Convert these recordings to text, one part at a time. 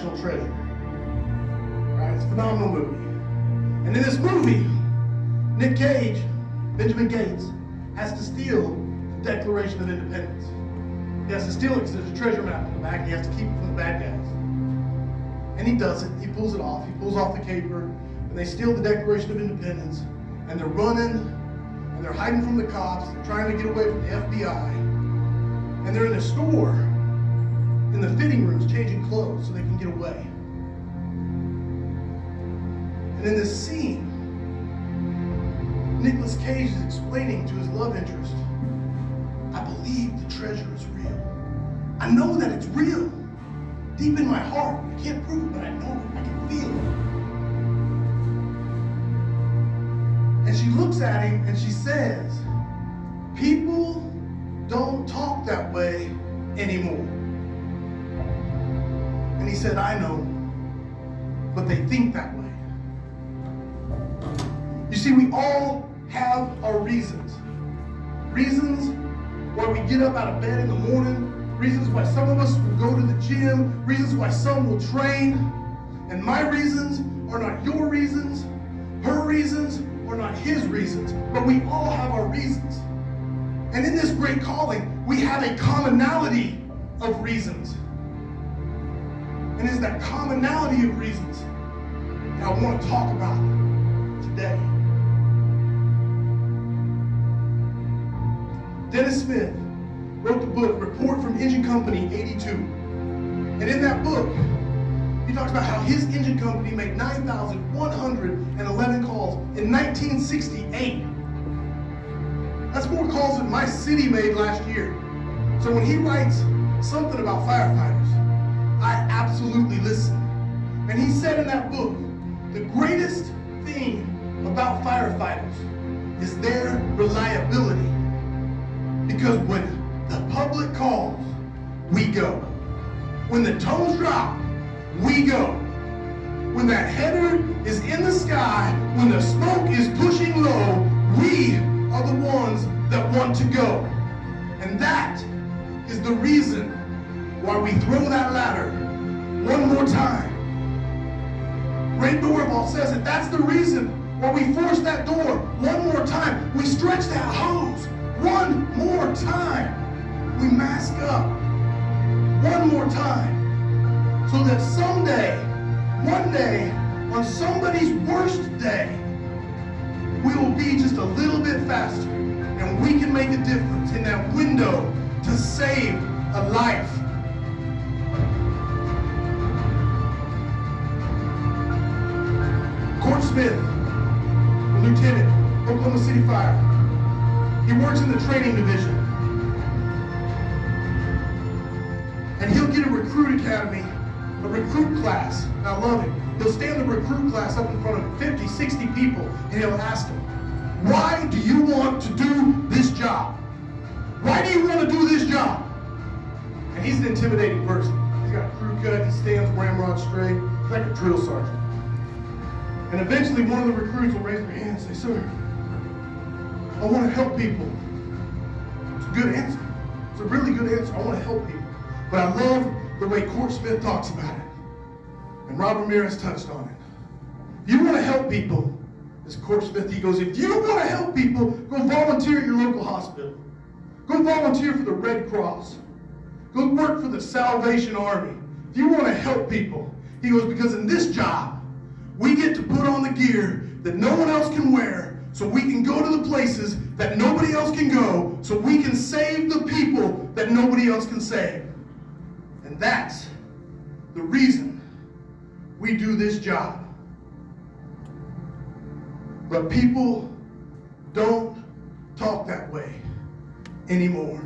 national treasure. Right? It's a phenomenal movie. And in this movie, Nick Cage, Benjamin Gates, has to steal the Declaration of Independence. He has to steal it because there's a treasure map on the back, and he has to keep it from the bad guys. And he does it. He pulls it off. He pulls off the caper, and they steal the Declaration of Independence, and they're running, and they're hiding from the cops. They're trying to get away from the FBI, and they're in a store, in the fitting rooms, changing clothes so they can get away. And in this scene, Nicolas Cage is explaining to his love interest, I believe the treasure is real. I know that it's real. Deep in my heart. I can't prove it, but I know it. I can feel it. And she looks at him and she says, people don't talk that way anymore. And he said, I know, but they think that way. You see, we all have our reasons. Reasons why we get up out of bed in the morning, reasons why some of us will go to the gym, reasons why some will train. And my reasons are not your reasons, her reasons are not his reasons, but we all have our reasons. And in this great calling, we have a commonality of reasons. And it's that commonality of reasons that I want to talk about today. Dennis Smith wrote the book, Report from Engine Company 82. And in that book, he talks about how his engine company made 9,111 calls in 1968. That's more calls than my city made last year. So when he writes something about firefighters, I absolutely listen. And he said in that book, the greatest thing about firefighters is their reliability. Because when the public calls, we go. When the tones drop, we go. When that header is in the sky, when the smoke is pushing low, we are the ones that want to go. And that is the reason why we throw that ladder one more time. Ray Doorball says it. That's the reason why we force that door one more time. We stretch that hose one more time. We mask up one more time. So that someday, one day, on somebody's worst day, we will be just a little bit faster and we can make a difference in that window to save a life. Court Smith, a lieutenant, Oklahoma City Fire. He works in the training division. And he'll get a recruit academy, a recruit class. And I love it. He'll stand the recruit class up in front of 50, 60 people, and he'll ask them, why do you want to do this job? Why do you want to do this job? And he's an intimidating person. He's got a crew cut, he stands ramrod straight, he's like a drill sergeant. And eventually one of the recruits will raise their hand and say, sir, I want to help people. It's a good answer. It's a really good answer. I want to help people. But I love the way Court Smith talks about it. And Rob Ramirez touched on it. If you want to help people, as Court Smith, he goes, if you want to help people, go volunteer at your local hospital. Go volunteer for the Red Cross. Go work for the Salvation Army. If you want to help people, he goes, because in this job, we get to put on the gear that no one else can wear, so we can go to the places that nobody else can go, so we can save the people that nobody else can save. And that's the reason we do this job. But people don't talk that way anymore.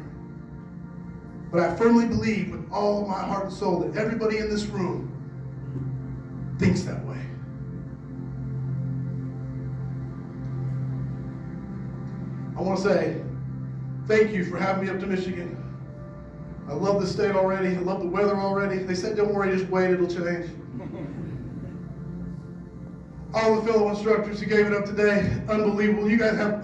But I firmly believe with all of my heart and soul that everybody in this room thinks that way. I want to say thank you for having me up to Michigan. I love the state already. I love the weather already. They said, don't worry, just wait, it'll change. All the fellow instructors who gave it up today, unbelievable. You guys have